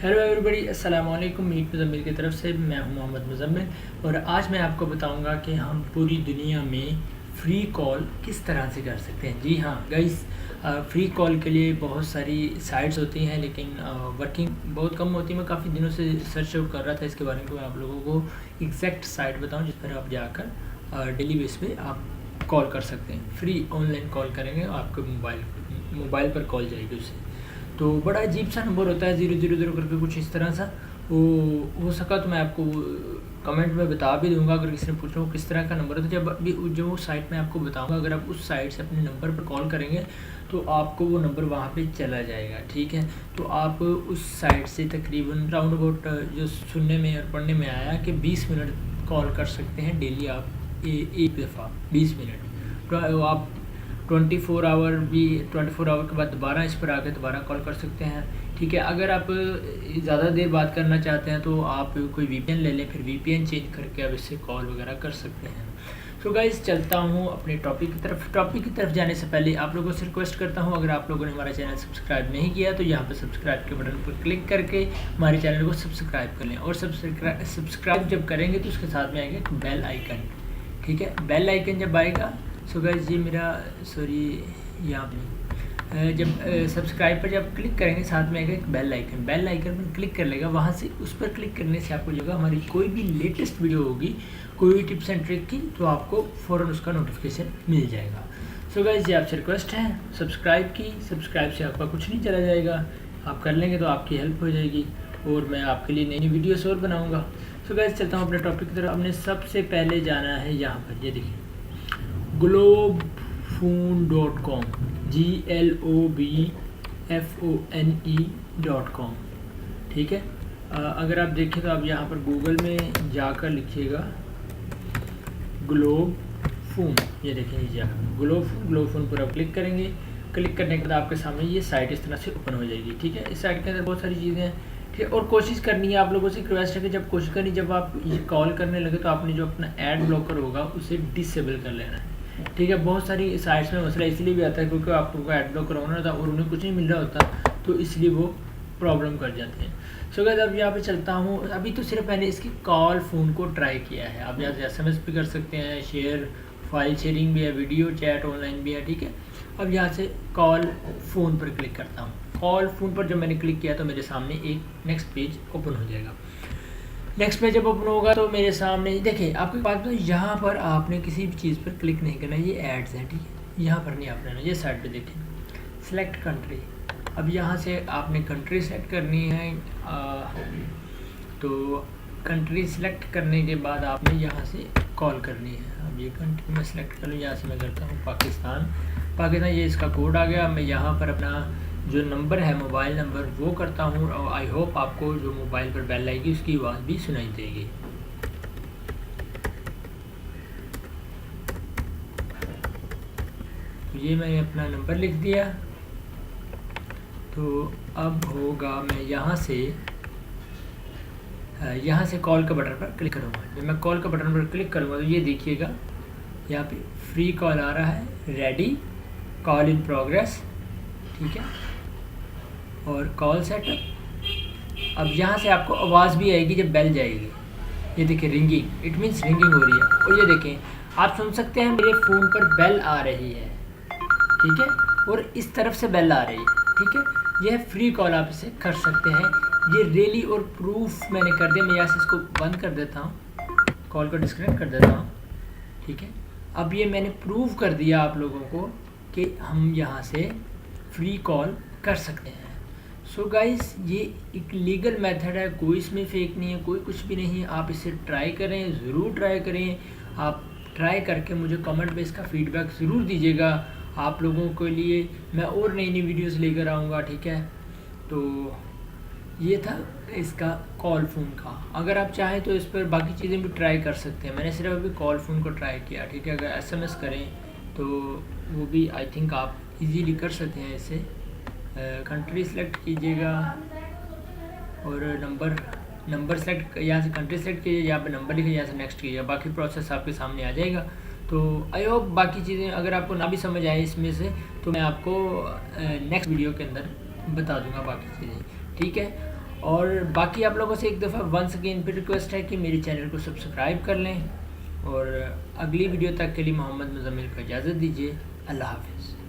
Hello everybody, अस्सलाम वालेकुम। Meet Muzammil की तरफ से मैं हूं मोहम्मद मुज़म्मिल और आज मैं आपको बताऊंगा कि हम पूरी दुनिया में फ़्री कॉल किस तरह से कर सकते हैं। जी हाँ गाइस, फ़्री कॉल के लिए बहुत सारी साइट्स होती हैं लेकिन वर्किंग बहुत कम होती है। मैं काफ़ी दिनों से सर्च आउट कर रहा था इसके बारे में, मैं आप लोगों को एग्जैक्ट साइट बताऊँ जिस पर आप जाकर डेली बेस पे आप कॉल कर सकते हैं। फ्री ऑनलाइन कॉल करेंगे, आपके मोबाइल पर कॉल जाएगी उससे। तो बड़ा अजीब सा नंबर होता है, 000 करके कुछ इस तरह सा। वो हो सका तो मैं आपको कमेंट में बता भी दूंगा अगर किसी ने पूछा हो किस तरह का नंबर है। तो जब अभी जो साइट मैं आपको बताऊंगा, अगर आप उस साइट से अपने नंबर पर कॉल करेंगे तो आपको वो नंबर वहाँ पे चला जाएगा। ठीक है, तो आप उस साइट से तकरीबन राउंड अबाउट जो सुनने में और पढ़ने में आया कि 20 मिनट कॉल कर सकते हैं डेली आप एक दफ़ा 20 मिनट। तो आप 24 आवर भी 24 आवर के बाद दोबारा इस पर आकर दोबारा कॉल कर सकते हैं। ठीक है, अगर आप ज़्यादा देर बात करना चाहते हैं तो आप कोई वीपीएन ले लें, फिर वीपीएन चेंज करके आप इससे कॉल वगैरह कर सकते हैं। तो गाइस, चलता हूँ अपने टॉपिक की तरफ। टॉपिक की तरफ जाने से पहले आप लोगों से रिक्वेस्ट करता हूँ, अगर आप लोगों ने हमारा चैनल सब्सक्राइब नहीं किया तो यहाँ पर सब्सक्राइब के बटन पर क्लिक करके हमारे चैनल को सब्सक्राइब कर लें। और सब्सक्राइब जब करेंगे तो उसके साथ में आएगा एक बेल आइकन। ठीक है, बेल आइकन जब आएगा, सो गाइस जी मेरा यहाँ पे जब सब्सक्राइब पर जब क्लिक करेंगे साथ में आएगा एक बेल आइकन पर क्लिक कर लेगा। वहाँ से उस पर क्लिक करने से आपको जगह हमारी कोई भी लेटेस्ट वीडियो होगी, कोई भी टिप्स एंड ट्रिक की, तो आपको फ़ौरन उसका नोटिफिकेशन मिल जाएगा। सो गाइस जी, आपसे रिक्वेस्ट है सब्सक्राइब से आपका कुछ नहीं चला जाएगा। आप कर लेंगे तो आपकी हेल्प हो जाएगी और मैं आपके लिए नई नई वीडियोस और बनाऊँगा। सो गाइस, चलता हूँ अपने टॉपिक की तरफ। हमने सबसे पहले जाना है यहाँ पर, ये देखिए globphone.com, globphone.com। ठीक है, अगर आप देखें तो आप यहाँ पर गूगल में जाकर लिखिएगा ग्लोब फोन। ये देखें जाकर ग्लोब फोन पर आप क्लिक करेंगे। क्लिक करने के बाद आपके सामने ये साइट इस तरह से ओपन हो जाएगी। ठीक है, इस साइट के अंदर बहुत सारी चीज़ें हैं। ठीक है, और कोशिश करनी है, आप लोगों से रिक्वेस्ट है कि जब कोशिश करनी, जब आप ये कॉल करने लगे तो आपने जो अपना एड ब्लॉकर होगा उसे डिसेबल कर लेना है। ठीक है, बहुत सारी साइट्स में मसला इसलिए भी आता है क्योंकि आपको एड ब्लॉकर होना था और उन्हें कुछ नहीं मिल रहा होता, तो इसलिए वो प्रॉब्लम कर जाते हैं। सो गाइस, अब यहाँ पे चलता हूँ। अभी तो सिर्फ मैंने इसकी कॉल फ़ोन को ट्राई किया है। आप यहाँ से SMS भी कर सकते हैं, फाइल शेयरिंग भी है, वीडियो चैट ऑनलाइन भी है। ठीक है, अब यहाँ से कॉल फ़ोन पर क्लिक करता हूँ। कॉल फ़ोन पर जब मैंने क्लिक किया तो मेरे सामने एक नेक्स्ट पेज ओपन हो जाएगा। नेक्स्ट पेज जब ओपन होगा तो मेरे सामने देखिए, आपके पास तो यहाँ पर आपने किसी भी चीज़ पर क्लिक नहीं करना, ये एड्स हैं। ठीक है, यहाँ पर नहीं आपने रहना, ये साइड पे देखें सेलेक्ट कंट्री। अब यहाँ से आपने कंट्री सेलेक्ट करनी है। तो कंट्री सेलेक्ट करने के बाद आपने यहाँ से कॉल करनी है। अब ये कंट्री में सेलेक्ट कर लूँ, यहाँ से मैं करता हूँ पाकिस्तान। ये इसका कोड आ गया। मैं यहाँ पर अपना जो नंबर है मोबाइल नंबर वो करता हूँ और आई होप आपको जो मोबाइल पर बेल आएगी उसकी आवाज़ भी सुनाई देगी। तो ये मैंने अपना नंबर लिख दिया। तो अब होगा मैं यहाँ से कॉल का बटन पर क्लिक करूँगा। जब मैं कॉल का बटन पर क्लिक करूँगा तो ये देखिएगा यहाँ पे फ्री कॉल आ रहा है, रेडी, कॉल इन प्रोग्रेस। ठीक है, और कॉल सेटअप। अब यहाँ से आपको आवाज़ भी आएगी जब बेल जाएगी। ये देखिए रिंगिंग, इट मीन्स रिंगिंग हो रही है। और ये देखें, आप सुन सकते हैं मेरे फ़ोन पर बेल आ रही है। ठीक है, और इस तरफ से बेल आ रही है। ठीक है, यह फ्री कॉल आप इसे कर सकते हैं। ये रियली और प्रूफ मैंने कर दिया। मैं यहाँ से इसको बंद कर देता हूँ, कॉल को डिस्कनेक्ट कर देता हूँ। ठीक है, अब ये मैंने प्रूव कर दिया आप लोगों को कि हम यहाँ से फ्री कॉल कर सकते हैं। सो गाइस, ये एक लीगल मेथड है, कोई इसमें फेक नहीं है, कोई कुछ भी नहीं है। आप इसे ट्राई करें, ज़रूर ट्राई करें। आप ट्राई करके मुझे कमेंट में इसका फीडबैक ज़रूर दीजिएगा। आप लोगों के लिए मैं और नई नई वीडियोस लेकर आऊँगा। ठीक है, तो ये था इसका कॉल फ़ोन का। अगर आप चाहें तो इस पर बाकी चीज़ें भी ट्राई कर सकते हैं। मैंने सिर्फ अभी कॉल फ़ोन को ट्राई किया। ठीक है, अगर SMS करें तो वो भी आई थिंक आप इजीली कर सकते हैं इससे। कंट्री सेलेक्ट कीजिएगा और नंबर सेलेक्ट, यहाँ से कंट्री सेलेक्ट कीजिए, यहाँ पे नंबर लिखिए, यहाँ से नेक्स्ट कीजिए। बाकी प्रोसेस आपके सामने आ जाएगा। तो आई होप बाकी चीज़ें अगर आपको ना भी समझ आए इसमें से तो मैं आपको नेक्स्ट वीडियो के अंदर बता दूंगा बाकी चीज़ें। ठीक है, और बाकी आप लोगों से एक दफ़ा वंस अगेन फिर रिक्वेस्ट है कि मेरे चैनल को सब्सक्राइब कर लें और अगली वीडियो तक के लिए मोहम्मद मुज़म्मिल को इजाज़त दीजिए। अल्लाह हाफ़िज़।